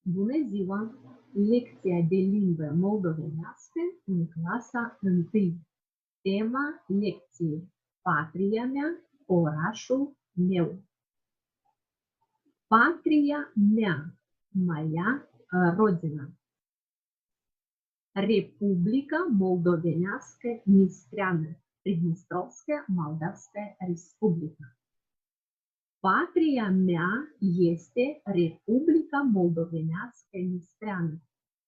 Bună ziua! Lecția de limbă moldovenească în clasa 1. Tema lecției: Patria mea, orașul meu. Patria mea, moja rodina. Republica Moldovenească Nistreană, Pridnistrovskaya Moldavskaya Respublica. Patria mea este Republica Moldovenească Nistreană,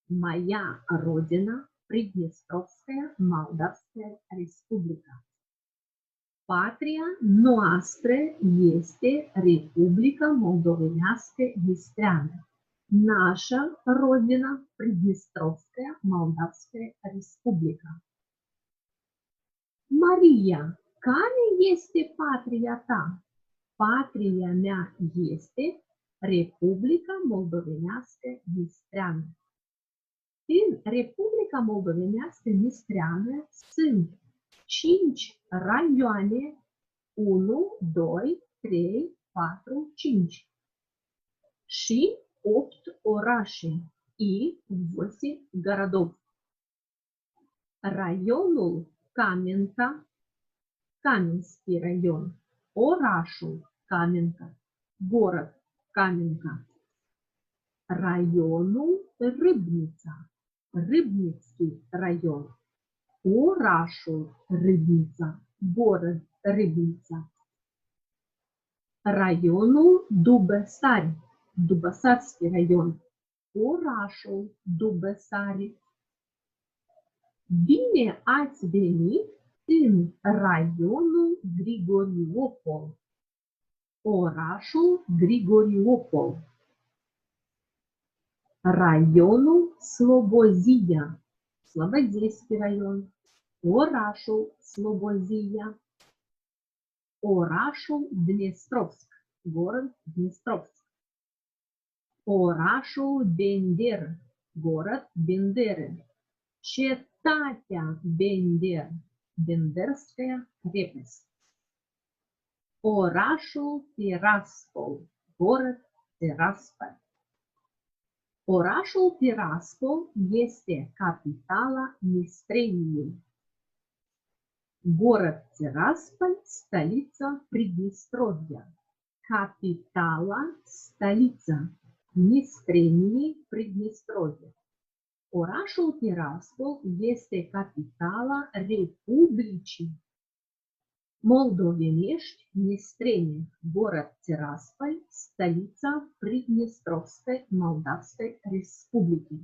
moja rodina, Pridnistrovskaya Moldavskaya Respublica. Patria noastră este Republica Moldovenească Nistreană, nașa rodina, Pridnistrovskaya Moldavskaya Respublica. Maria, care este patria ta? Patria mea este Republica Moldovenească Nistreană. În Republica Moldovenească Nistreană sunt 5 raioane, 1, 2, 3, 4, 5 și 8 orașe и 8 городов. Raionul Каменка, Каменский район, orașul Каменка, город Каменка. Raionul Râbnița, Râbnițский район, orașul Râbnița, город Râbnița. Raionul Dubăsari, Dubăsarский район, orașul Dubăsari. Bine ați venit în raionul Grigoriopol, orașul Grigoriopol. Raionul Slobozia, Slobozieский район, orașul Slobozia. Orașul Dnestrovsk, город Dnestrovsk. Orașul Bender, город Bender. Cetatea Bender, Benderskaya крепость. Orașul Tiraspol, город Tiraspol. Orașul Tiraspol este capitala Nistreniei. Город Tiraspol, столица Приднестровья. Capitala, столица Nistreniei, Приднестровья. Orașul Tiraspol este capitala Republicii Moldovenești Nistrene, город Tiraspol, stolița Pridnestrovskaya Moldavskaya Respubliki.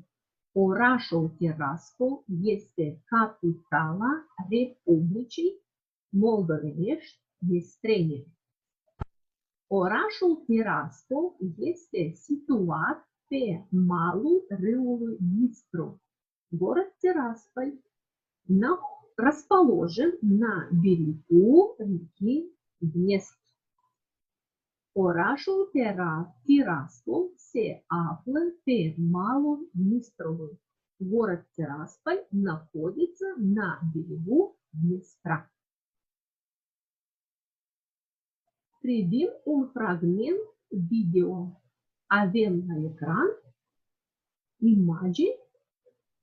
Orașul Tiraspol este capitala Republicii Moldovenești Nistrene. Orașul Tiraspol este situat pe malul râului Dnistru. Город Tiraspol расположен на берегу реки Dnestru. Orașul Tiraspol se află pe malul Dnistrului. Город Tiraspol находится на берегу Dnestра. Privim un fragment video. Avem la ecran imagini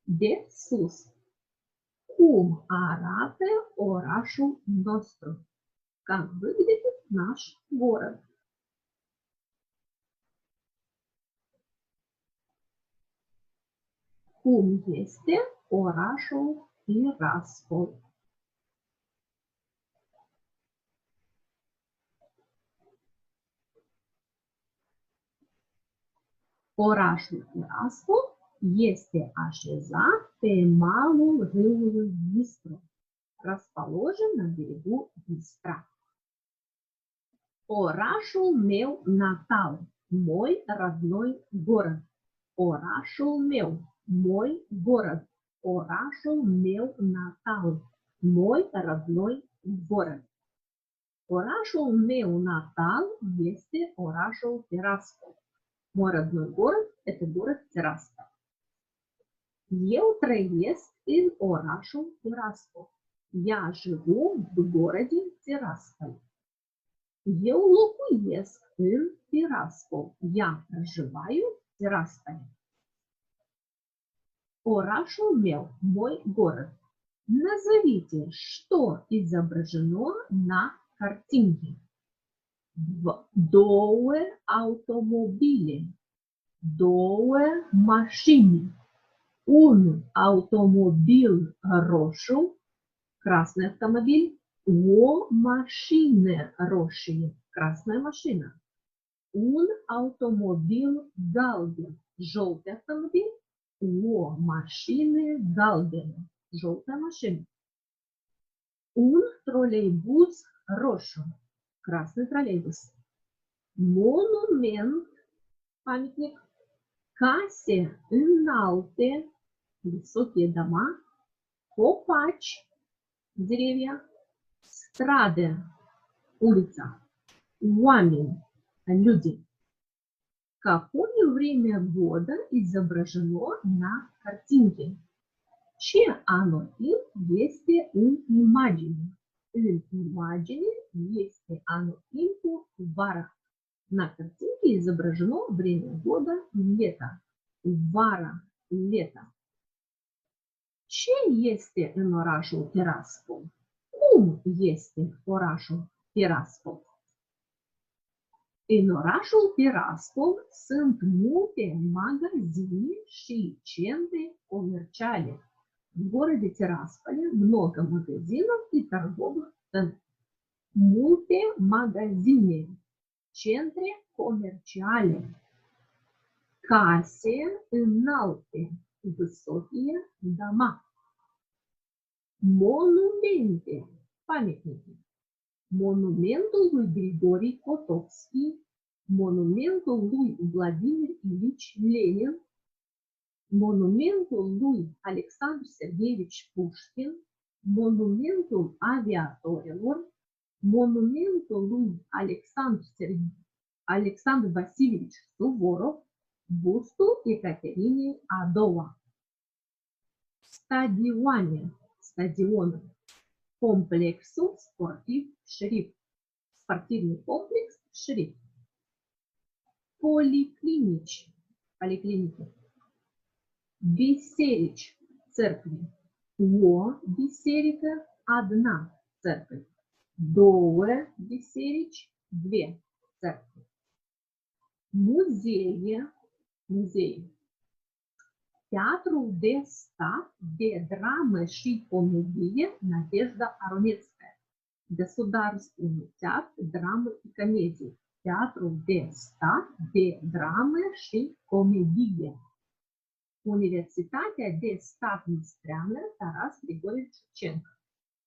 de sus. Cum arată orașul nostru? Как выглядит наш город? Cum este orașul Tiraspol? Orașul Tiraspol este așezat pe malul râului Dnistru, расположен на берегу Днестра. Orașul meu natal, мой родной город. Orașul meu, мой город. Orașul meu natal, мой родной город. Orașul meu natal este orașul Tiraspol. Мой родной город – это город Tiraspol. Eu trăiesc în orașul Tiraspol. Я живу в городе Tiraspol. Eu locuiesc în Tiraspol. Я проживаю в Тирасполе. Orașul meu, mой город. Назовите, что изображено на картинке. Două automobile, două mașini, un automobil roșu, красный автомобиль, o mașină roșie, красная машина, un automobil galben, желтый автомобиль, o mașină galbenă, желтая машина, un троллейбус roșu, красный троллейбус, monument, памятник, case înalte, высокие дома, copaci, деревья, страдă, улица, oameni, люди. Какое время года изображено на картинке? Ce anotimp este în imagine? În imagine este anotimpul vara. На картинке изображено время года лето. Vara, лето. Ce este în orașul Tiraspol? Cum este orașul Tiraspol? În orașul Tiraspol sunt multe magazine și centre comerciale. В городе Тирасполе много магазинов и торговых центров. Multe magazine, centre comerciale, case înalte, высокие дома, monumente, памятники, monumentul lui Grigori Kotovski, monumentul lui Vladimir Ilici Lenin, monumentul lui Alexandru Sergeevici Pușkin, monumentul aviatorilor, monumentul lui Alexandru Vasilievich Suvorov, bustul Ecaterinei a II-a. Stadionul, complexul sportiv Șerif, sportivul complex Șerif. Policlinică, biserici, церкви, o biserică, одна церковь, două biserici, две церкви. Muzee, Teatrul de stat de dramă și comedie Nadejda Aronetskaya, Государственный театр драмы и комедии, Teatrul de stat de dramă și comedie, Universitatea de stat Nistreană Taras Grigorievič Шевченко,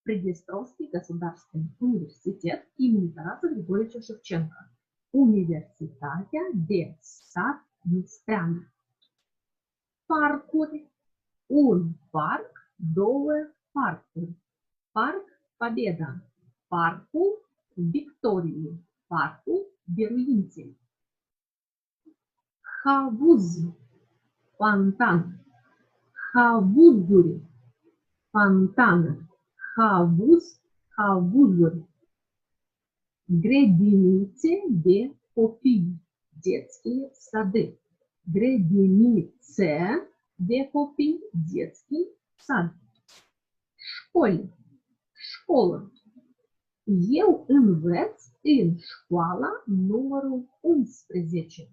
Приднестровский государственный университет имени Тараса Григорьевича Шевченко, Universitatea de stat Nistreană. Parcuri, un parc, două parcuri, Parc Победа, Parcul Victoriei, Parcul Biruinței. Havuz, Fantan, havuzuri, fantană, havuzuri. Grădinițe de copii, детские сады. Grădinițe de copii, детский сад. Școală. Eu învăț în școala numărul 11.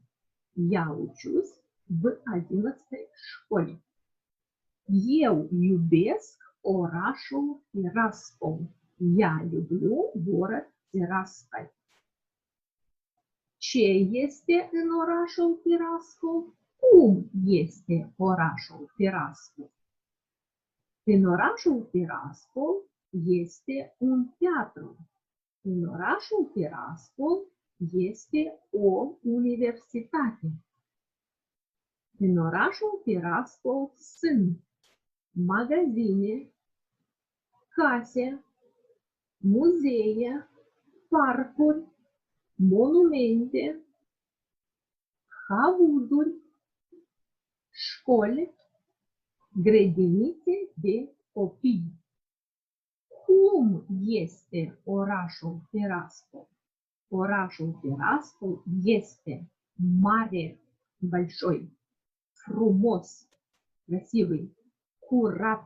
Я учусь в 11-й школе. Eu iubesc orașul Tiraspol. Я люблю город Tiraspol. Ce este în orașul Tiraspol? Cum este orașul Tiraspol? În orașul Tiraspol este un teatru. În orașul Tiraspol este o universitate. În orașul Tiraspol sunt magazine, case, muzee, parcuri, monumente, havuzuri, școli, grădinițe de copii. Cum este orașul Tiraspol? Orașul Tiraspol este mare, большой, frumos, красивый, курат,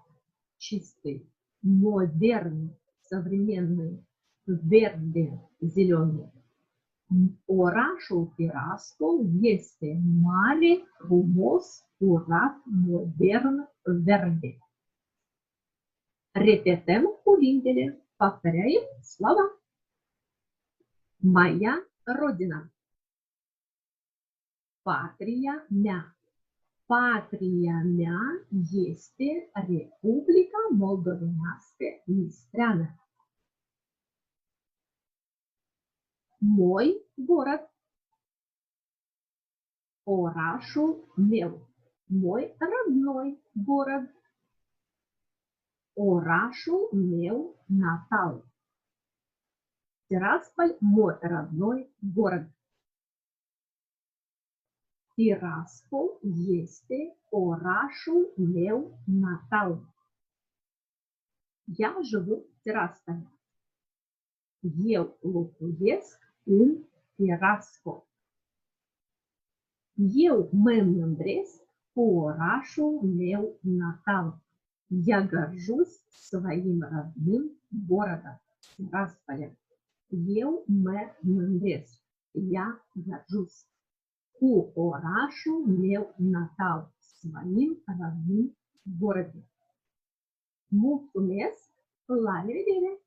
чистый, модерн, современный, verde, zelený. Orașul Tiraspol este mare, frumos, curat, modern, verde. Repetăm cuvintele, повторяем слова. Моя родина. Patria mea. Patria mea este Republica Moldovenească Nistreană. Mой город. Orașul meu. Mой родной город. Orașul meu natal. Tiraspol – мой родной город. Tiraspol este orașul meu natal. Я живу в Тирасполе. Eu locuiesc în Tiraspol. Eu mă mândresc cu orașul meu natal. Я горжусь своим родным городом, Тирасполем. Eu mă mândresc. Я горжусь cu orașul meu natal, своим родным городом. Mulțumesc! La revedere!